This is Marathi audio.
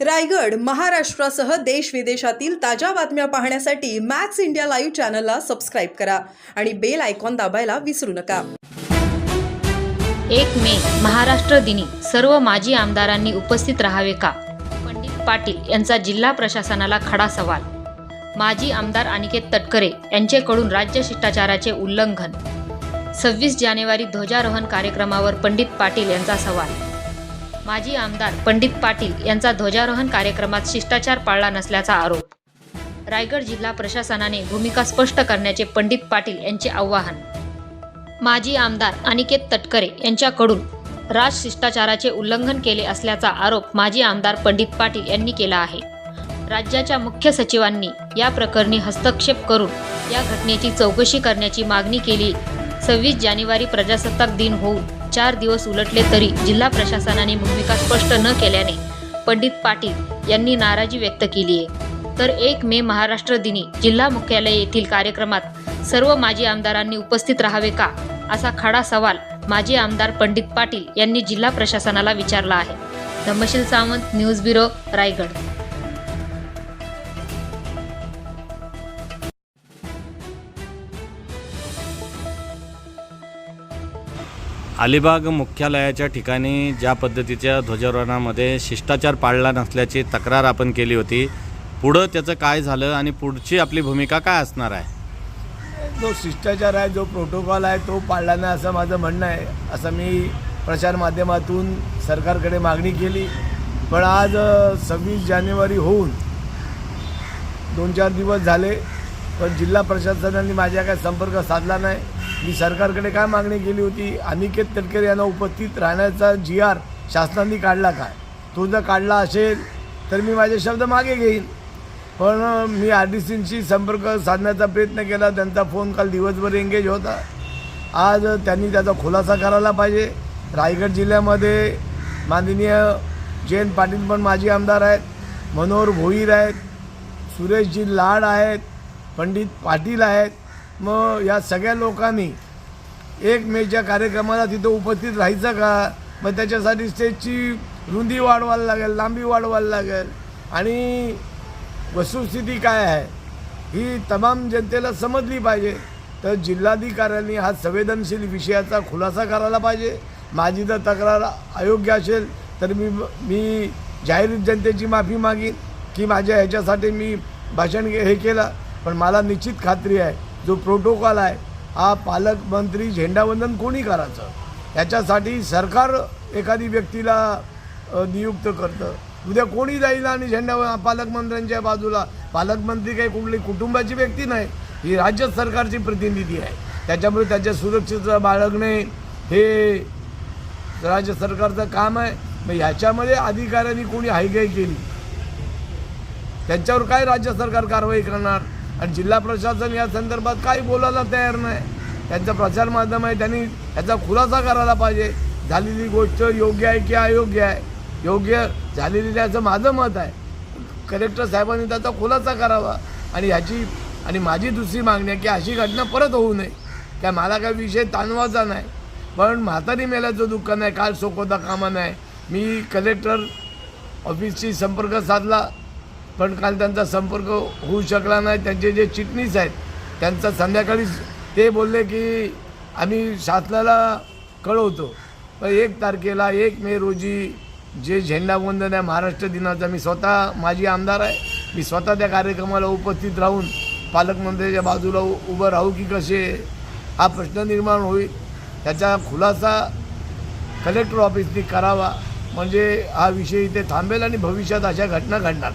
रायगड महाराष्ट्रासह देश विदेशातील ताज्या बातम्या पाहण्यासाठी मॅक्स इंडिया लाईव्ह चॅनलला सबस्क्राईब करा आणि बेल आयकॉन दाबायला विसरू नका। 1 मे महाराष्ट्र दिनी सर्व माजी आमदारांनी उपस्थित राहावे का? पंडित पाटील यांचा जिल्हा प्रशासनाला खडा सवाल। माजी आमदार अनिकेत तटकरे यांच्याकडून राज्य शिष्टाचाराचे उल्लंघन। 26 जानेवारी ध्वजारोहण कार्यक्रमावर पंडित पाटील यांचा सवाल। माजी आमदार पंडित पाटील यांचा ध्वजारोहण कार्यक्रमात शिष्टाचार पाळला नसल्याचा आरोप। रायगड जिल्हा प्रशासनाने भूमिका स्पष्ट करण्याचे पंडित पाटील यांचे आवाहन। माजी आमदार अनिकेत तटकरे यांच्याकडून शिष्टाचाराचे उल्लंघन केले असल्याचा आरोप माजी आमदार पंडित पाटील यांनी केला आहे। राज्याच्या मुख्य सचिवांनी या प्रकरणी हस्तक्षेप करून या घटनेची चौकशी करण्याची मागणी केली। 26 जानेवारी प्रजासत्ताक दिन होऊन 4 दिवस उलटले तरी जिल्हा प्रशासनाने भूमिका स्पष्ट न केल्याने पंडित पाटील यांनी नाराजी व्यक्त केली आहे। तर 1 मे महाराष्ट्र दिनी जिल्हा मुख्यालय येथील कार्यक्रमात सर्व माजी आमदारांनी उपस्थित राहावे का, असा खडा सवाल माजी आमदार पंडित पाटील यांनी जिल्हा प्रशासनाला विचारला आहे। Dhammasheel Sawant, news bureau, Raigad. अलिबाग मुख्यालयाच्या ठिकाणी ज्या पद्धतीच्या ध्वजारोहणामध्ये शिष्टाचार पाळला नसल्याची तक्रार आपण केली होती, पुढं त्याचं काय झालं आणि पुढची आपली भूमिका काय असणार आहे? जो शिष्टाचार आहे, जो प्रोटोकॉल आहे, तो पाळला नाही असं माझं म्हणणं आहे। असं मी प्रचार माध्यमातून सरकारकडे मागणी केली, पण आज 26 जानेवारी होऊन 2-4 दिवस झाले, पण जिल्हा प्रशासनाने माझ्या काय संपर्क साधला नाही। मी सरकारकडे काय मागणी केली होती, अनिकेत तटकरे यांना उपस्थित राहण्याचा GR शासनाने काढला काय? तो जर काढला असेल तर मी माझे शब्द मागे घेईन, पण मी RDCशी संपर्क साधण्याचा प्रयत्न केला। त्यांचा फोन काल दिवसभर एंगेज होता। आज त्यांनी त्याचा खुलासा करायला पाहिजे। रायगड जिल्ह्यामध्ये माननीय जयंत पाटील पण माजी आमदार आहेत, मनोहर भोईर आहेत, सुरेशजी लाड आहेत, पंडित पाटील आहेत। मग या सगळ्या लोकांनी 1 मेच्या कार्यक्रमाला तिथं उपस्थित राहायचं का? मग त्याच्यासाठी स्टेजची रुंदी वाढवायला लागेल, लांबी वाढवायला लागेल, आणि वस्तुस्थिती काय आहे ही तमाम जनतेला समजली पाहिजे। तर जिल्हाधिकाऱ्यांनी हा संवेदनशील विषयाचा खुलासा करायला पाहिजे। माझी जर तक्रार अयोग्य असेल तर मी जाहीर जनतेची माफी मागीन की माझ्या ह्याच्यासाठी मी भाषण हे केलं, पण मला निश्चित खात्री आहे जो प्रोटोकॉल आहे हा पालकमंत्री झेंडावंदन कोणी करायचं याच्यासाठी सरकार एखादी व्यक्तीला नियुक्त करतं। उद्या कोणी जाईल आणि पालकमंत्र्यांच्या बाजूला? पालकमंत्री काही कुठली कुटुंबाची व्यक्ती नाही, ही राज्य सरकारची प्रतिनिधी आहे। त्याच्यामुळे त्याच्या सुरक्षेचं बाळगणे हे राज्य सरकारचं काम आहे। मग ह्याच्यामध्ये अधिकाऱ्यांनी कोणी हायगाई केली त्यांच्यावर काय राज्य सरकार कारवाई करणार? आणि जिल्हा प्रशासन या संदर्भात काही बोलायला तयार नाही। त्यांचं प्रचार माध्यम आहे, त्यांनी याचा खुलासा करायला पाहिजे। झालेली गोष्ट योग्य आहे की अयोग्य आहे? योग्य झालेली त्याचं माझं मत आहे। कलेक्टर साहेबांनी त्याचा खुलासा करावा। आणि माझी दुसरी मागणी आहे की अशी घटना परत होऊ नये। काय मला काय विषय ताणवायचा नाही, पण म्हातारी मेल्याचं दुःख नाही, काल सोकवता कामा नाही। मी कलेक्टर ऑफिसशी संपर्क साधला, पण काल त्यांचा संपर्क होऊ शकला नाही। त्यांचे जे चिटणीस आहेत त्यांचा संध्याकाळी ते बोलले की आम्ही शासनाला कळवतो। पण 1 तारखेला 1 मे रोजी जे झेंडावंदन आहे महाराष्ट्र दिनाचा, मी स्वतः माजी आमदार आहे, मी स्वतः त्या कार्यक्रमाला उपस्थित राहून पालकमंत्र्यांच्या बाजूला उभं राहू की कसे, हा प्रश्न निर्माण होईल। त्याचा खुलासा कलेक्टर ऑफिसने करावा, म्हणजे हा विषय इथे थांबेल आणि भविष्यात अशा घटना घडणार।